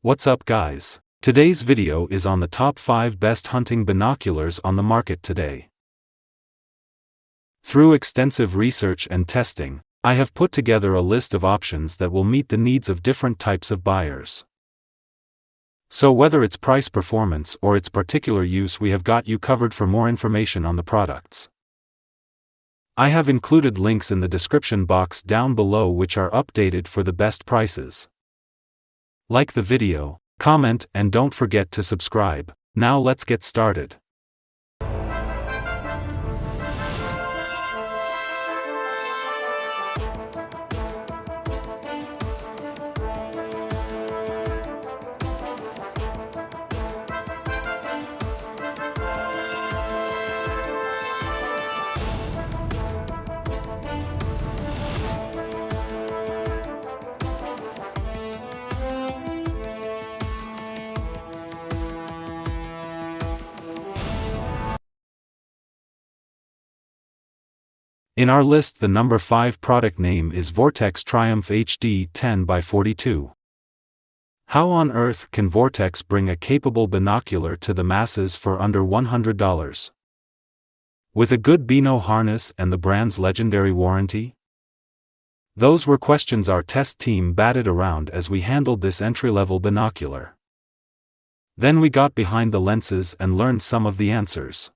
What's up guys? Today's video is on the top 5 best hunting binoculars on the market today. Through extensive research and testing, I have put together a list of options that will meet the needs of different types of buyers. So whether it's price performance or its particular use, we have got you covered. For more information on the products, I have included links in the description box down below which are updated for the best prices. Like the video, comment, and don't forget to subscribe. Now let's get started. In our list, the number 5 product name is Vortex Triumph HD 10x42. How on earth can Vortex bring a capable binocular to the masses for under $100? With a good Bino harness and the brand's legendary warranty? Those were questions our test team batted around as we handled this entry-level binocular. Then we got behind the lenses and learned some of the answers.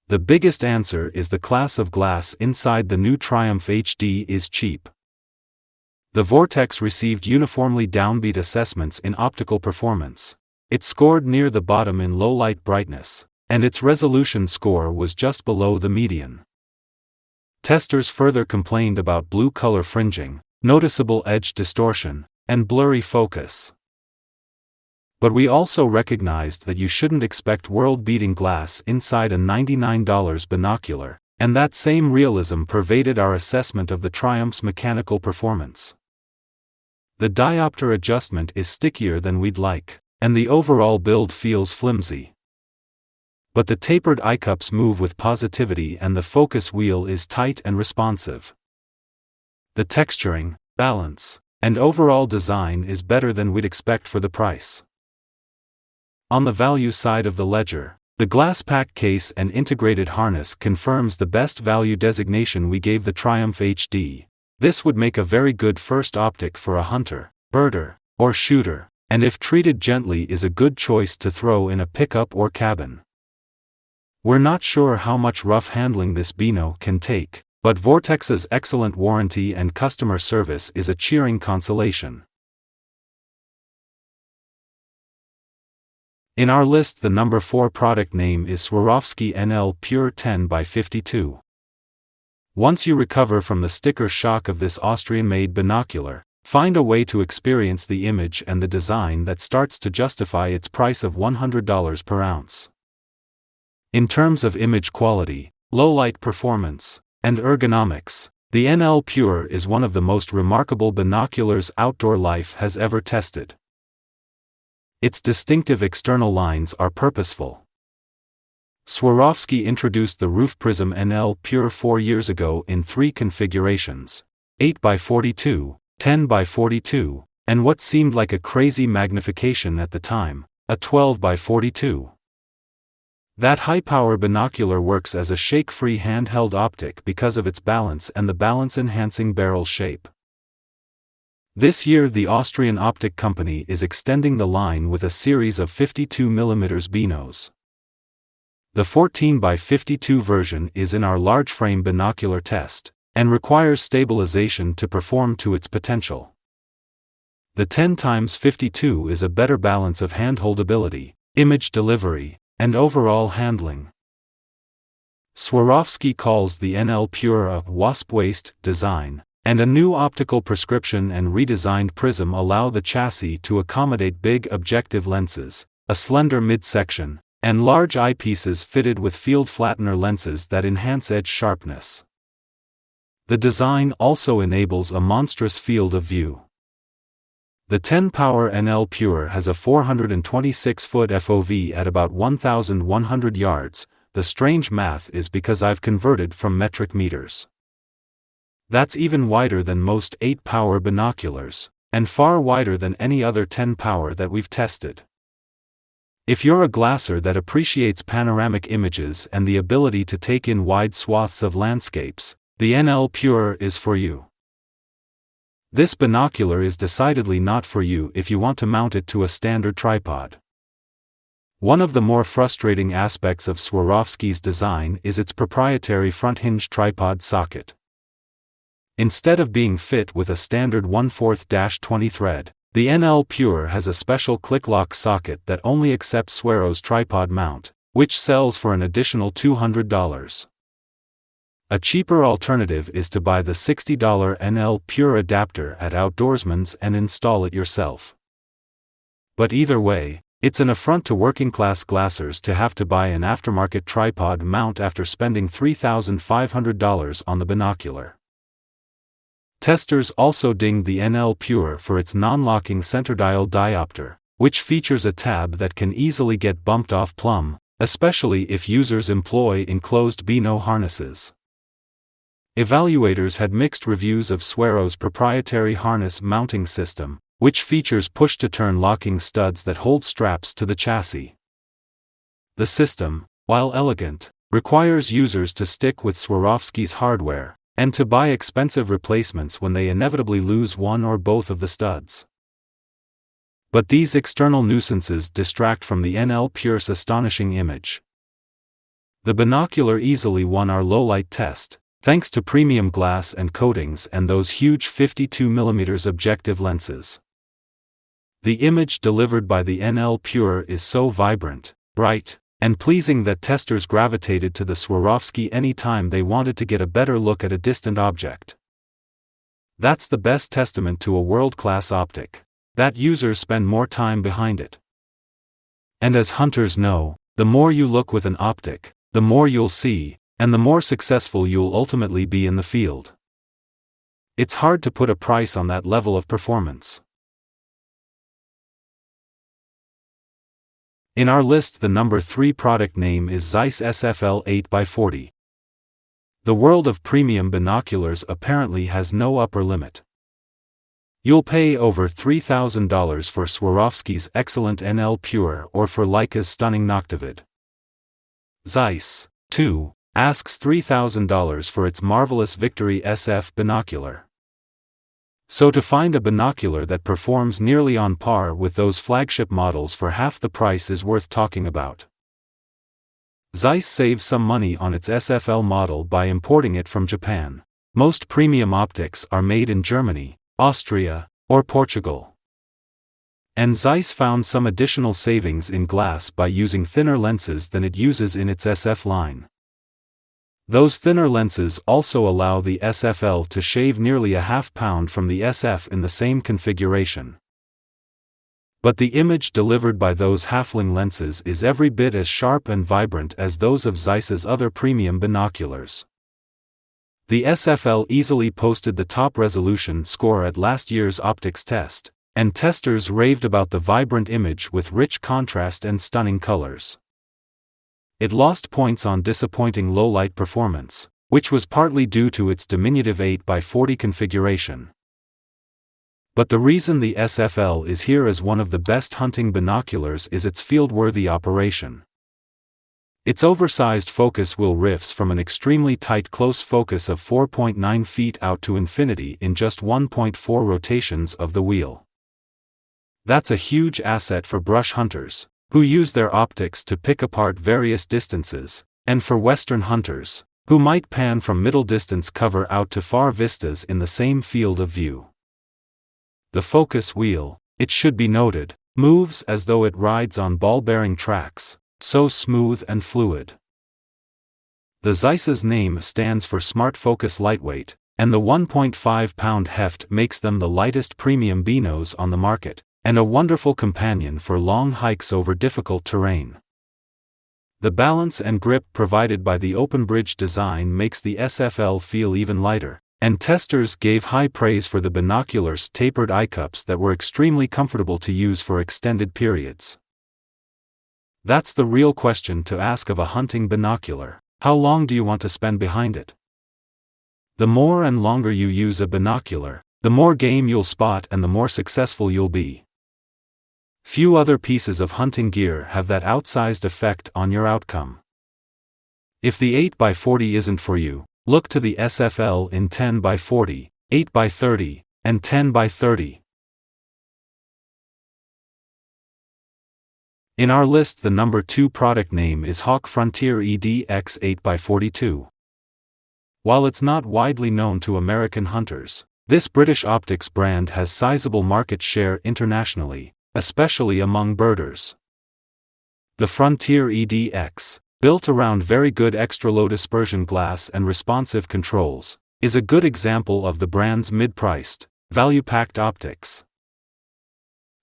The biggest answer is the class of glass inside the new Triumph HD is cheap. The Vortex received uniformly downbeat assessments in optical performance. It scored near the bottom in low light brightness, and its resolution score was just below the median. Testers further complained about blue color fringing, noticeable edge distortion, and blurry focus. But we also recognized that you shouldn't expect world-beating glass inside a $99 binocular, and that same realism pervaded our assessment of the Triumph's mechanical performance. The diopter adjustment is stickier than we'd like, and the overall build feels flimsy. But the tapered eye cups move with positivity and the focus wheel is tight and responsive. The texturing, balance, and overall design is better than we'd expect for the price. On the value side of the ledger, the glass pack case and integrated harness confirms the best value designation we gave the Triumph HD. This would make a very good first optic for a hunter, birder, or shooter, and if treated gently is a good choice to throw in a pickup or cabin. We're not sure how much rough handling this Bino can take, but Vortex's excellent warranty and customer service is a cheering consolation. In our list, the number 4 product name is Swarovski NL Pure 10x52. Once you recover from the sticker shock of this Austrian-made binocular, find a way to experience the image and the design that starts to justify its price of $100 per ounce. In terms of image quality, low-light performance, and ergonomics, the NL Pure is one of the most remarkable binoculars outdoor life has ever tested. Its distinctive external lines are purposeful. Swarovski introduced the roof prism NL Pure 4 years ago in 3 configurations: 8x42, 10x42, and what seemed like a crazy magnification at the time, a 12x42. That high-power binocular works as a shake-free handheld optic because of its balance and the balance-enhancing barrel shape. This year the Austrian optic company is extending the line with a series of 52mm binos. The 14x52 version is in our large-frame binocular test, and requires stabilization to perform to its potential. The 10x52 is a better balance of handholdability, image delivery, and overall handling. Swarovski calls the NL Pure a wasp waist design, and a new optical prescription and redesigned prism allow the chassis to accommodate big objective lenses, a slender midsection, and large eyepieces fitted with field flattener lenses that enhance edge sharpness. The design also enables a monstrous field of view. The 10-power NL Pure has a 426-foot FOV at about 1,100 yards. The strange math is because I've converted from metric meters. That's even wider than most 8-power binoculars. and far wider than any other 10 power that we've tested. If you're a glasser that appreciates panoramic images and the ability to take in wide swaths of landscapes, the NL Pure is for you. This binocular is decidedly not for you if you want to mount it to a standard tripod. One of the more frustrating aspects of Swarovski's design is its proprietary front hinge tripod socket. Instead of being fit with a standard 1/4-20 thread, the NL Pure has a special click-lock socket that only accepts Swarovski's tripod mount, which sells for an additional $200. A cheaper alternative is to buy the $60 NL Pure adapter at Outdoorsman's and install it yourself. But either way, it's an affront to working-class glassers to have to buy an aftermarket tripod mount after spending $3,500 on the binocular. Testers also dinged the NL Pure for its non-locking center dial diopter, which features a tab that can easily get bumped off plumb, especially if users employ enclosed Bino harnesses. Evaluators had mixed reviews of Swarovski's proprietary harness mounting system, which features push-to-turn locking studs that hold straps to the chassis. The system, while elegant, requires users to stick with Swarovski's hardware, and to buy expensive replacements when they inevitably lose one or both of the studs. But these external nuisances distract from the NL Pure's astonishing image. The binocular easily won our low-light test, thanks to premium glass and coatings and those huge 52mm objective lenses. The image delivered by the NL Pure is so vibrant, bright, and pleasing that testers gravitated to the Swarovski any time they wanted to get a better look at a distant object. That's the best testament to a world-class optic, that users spend more time behind it. And as hunters know, the more you look with an optic, the more you'll see, and the more successful you'll ultimately be in the field. It's hard to put a price on that level of performance. In our list, the number 3 product name is Zeiss SFL 8x40. The world of premium binoculars apparently has no upper limit. You'll pay over $3,000 for Swarovski's excellent NL Pure or for Leica's stunning Noctivid. Zeiss, too, asks $3,000 for its marvelous Victory SF binocular. So to find a binocular that performs nearly on par with those flagship models for half the price is worth talking about. Zeiss saves some money on its SFL model by importing it from Japan. Most premium optics are made in Germany, Austria, or Portugal. And Zeiss found some additional savings in glass by using thinner lenses than it uses in its SF line. Those thinner lenses also allow the SFL to shave nearly a half-pound from the SF in the same configuration. But the image delivered by those halfling lenses is every bit as sharp and vibrant as those of Zeiss's other premium binoculars. The SFL easily posted the top resolution score at last year's optics test, and testers raved about the vibrant image with rich contrast and stunning colors. It lost points on disappointing low-light performance, which was partly due to its diminutive 8x40 configuration. But the reason the SFL is here as one of the best hunting binoculars is its field-worthy operation. Its oversized focus wheel riffs from an extremely tight close focus of 4.9 feet out to infinity in just 1.4 rotations of the wheel. That's a huge asset for brush hunters, who use their optics to pick apart various distances, and for Western hunters, who might pan from middle distance cover out to far vistas in the same field of view. The focus wheel, it should be noted, moves as though it rides on ball-bearing tracks, so smooth and fluid. The Zeiss's name stands for Smart Focus Lightweight, and the 1.5-pound heft makes them the lightest premium binos on the market, and a wonderful companion for long hikes over difficult terrain. The balance and grip provided by the open bridge design makes the SFL feel even lighter, and testers gave high praise for the binocular's tapered eye cups that were extremely comfortable to use for extended periods. That's the real question to ask of a hunting binocular: how long do you want to spend behind it? The more and longer you use a binocular, The more game you'll spot and the more successful you'll be. Few other pieces of hunting gear have that outsized effect on your outcome. If the 8x40 isn't for you, look to the SFL in 10x40, 8x30, and 10x30. In our list, the number 2 product name is Hawke Frontier ED X 8x42. While it's not widely known to American hunters, this British optics brand has sizable market share internationally, especially among birders. The Frontier ED X, built around very good extra-low dispersion glass and responsive controls, is a good example of the brand's mid-priced, value-packed optics.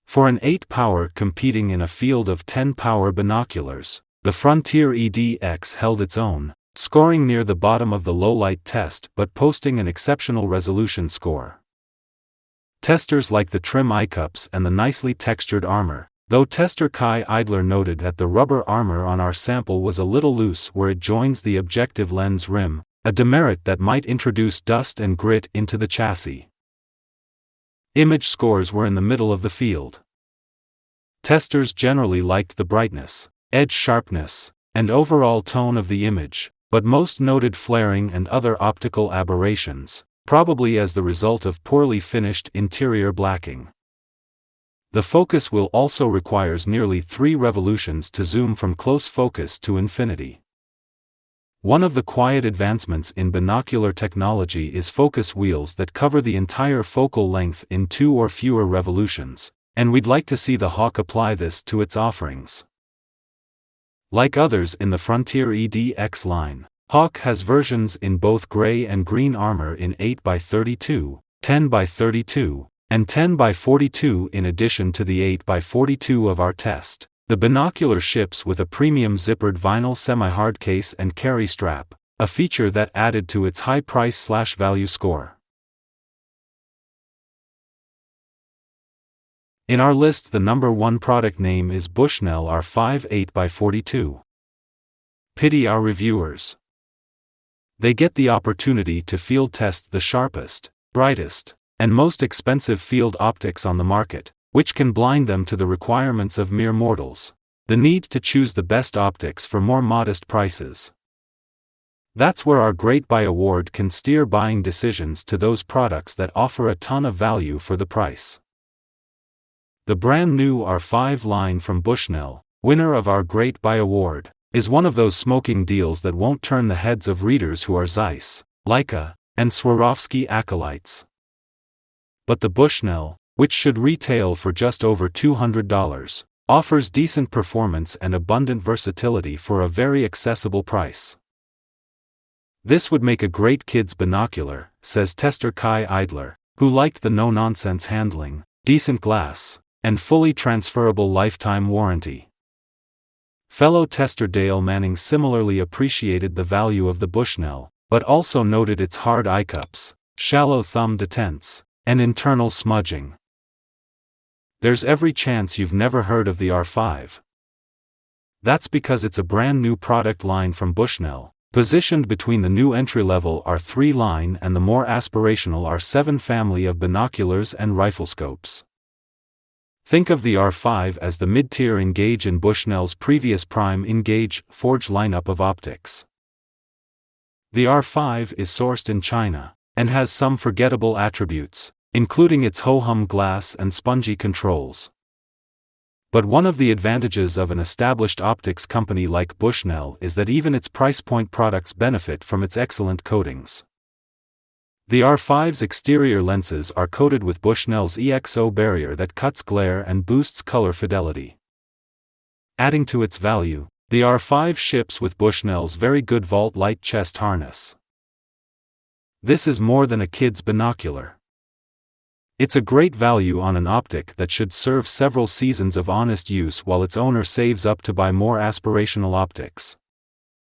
For an 8-power competing in a field of 10-power binoculars, the Frontier ED X held its own, scoring near the bottom of the low-light test but posting an exceptional resolution score. Testers like the trim eyecups and the nicely textured armor, though tester Kai Idler noted that the rubber armor on our sample was a little loose where it joins the objective lens rim, a demerit that might introduce dust and grit into the chassis. Image scores were in the middle of the field. Testers generally liked the brightness, edge sharpness, and overall tone of the image, but most noted flaring and other optical aberrations, probably as the result of poorly finished interior blacking. The focus wheel also requires nearly 3 revolutions to zoom from close focus to infinity. One of the quiet advancements in binocular technology is focus wheels that cover the entire focal length in 2 or fewer revolutions, and we'd like to see the Hawke apply this to its offerings. Like others in the Frontier ED X line, Hawke has versions in both gray and green armor in 8x32, 10x32, and 10x42 in addition to the 8x42 of our test. The binocular ships with a premium zippered vinyl semi-hard case and carry strap, a feature that added to its high price/value score. In our list, the number 1 product name is Bushnell R5 8x42. Pity our reviewers. They get the opportunity to field test the sharpest, brightest, and most expensive field optics on the market, which can blind them to the requirements of mere mortals, the need to choose the best optics for more modest prices. That's where our Great Buy Award can steer buying decisions to those products that offer a ton of value for the price. The brand new R5 line from Bushnell, winner of our Great Buy Award, is one of those smoking deals that won't turn the heads of readers who are Zeiss, Leica, and Swarovski acolytes. But the Bushnell, which should retail for just over $200, offers decent performance and abundant versatility for a very accessible price. This would make a great kid's binocular, says tester Kai Idler, who liked the no-nonsense handling, decent glass, and fully transferable lifetime warranty. Fellow tester Dale Manning similarly appreciated the value of the Bushnell, but also noted its hard eyecups, shallow thumb detents, and internal smudging. There's every chance you've never heard of the R5. That's because it's a brand new product line from Bushnell, positioned between the new entry-level R3 line and the more aspirational R7 family of binoculars and rifle scopes. Think of the R5 as the mid-tier Engage in Bushnell's previous prime Engage Forge lineup of optics. The R5 is sourced in China, and has some forgettable attributes, including its ho-hum glass and spongy controls. But one of the advantages of an established optics company like Bushnell is that even its price point products benefit from its excellent coatings. The R5's exterior lenses are coated with Bushnell's EXO barrier that cuts glare and boosts color fidelity. Adding to its value, the R5 ships with Bushnell's very good vault light chest harness. This is more than a kid's binocular. It's a great value on an optic that should serve several seasons of honest use while its owner saves up to buy more aspirational optics.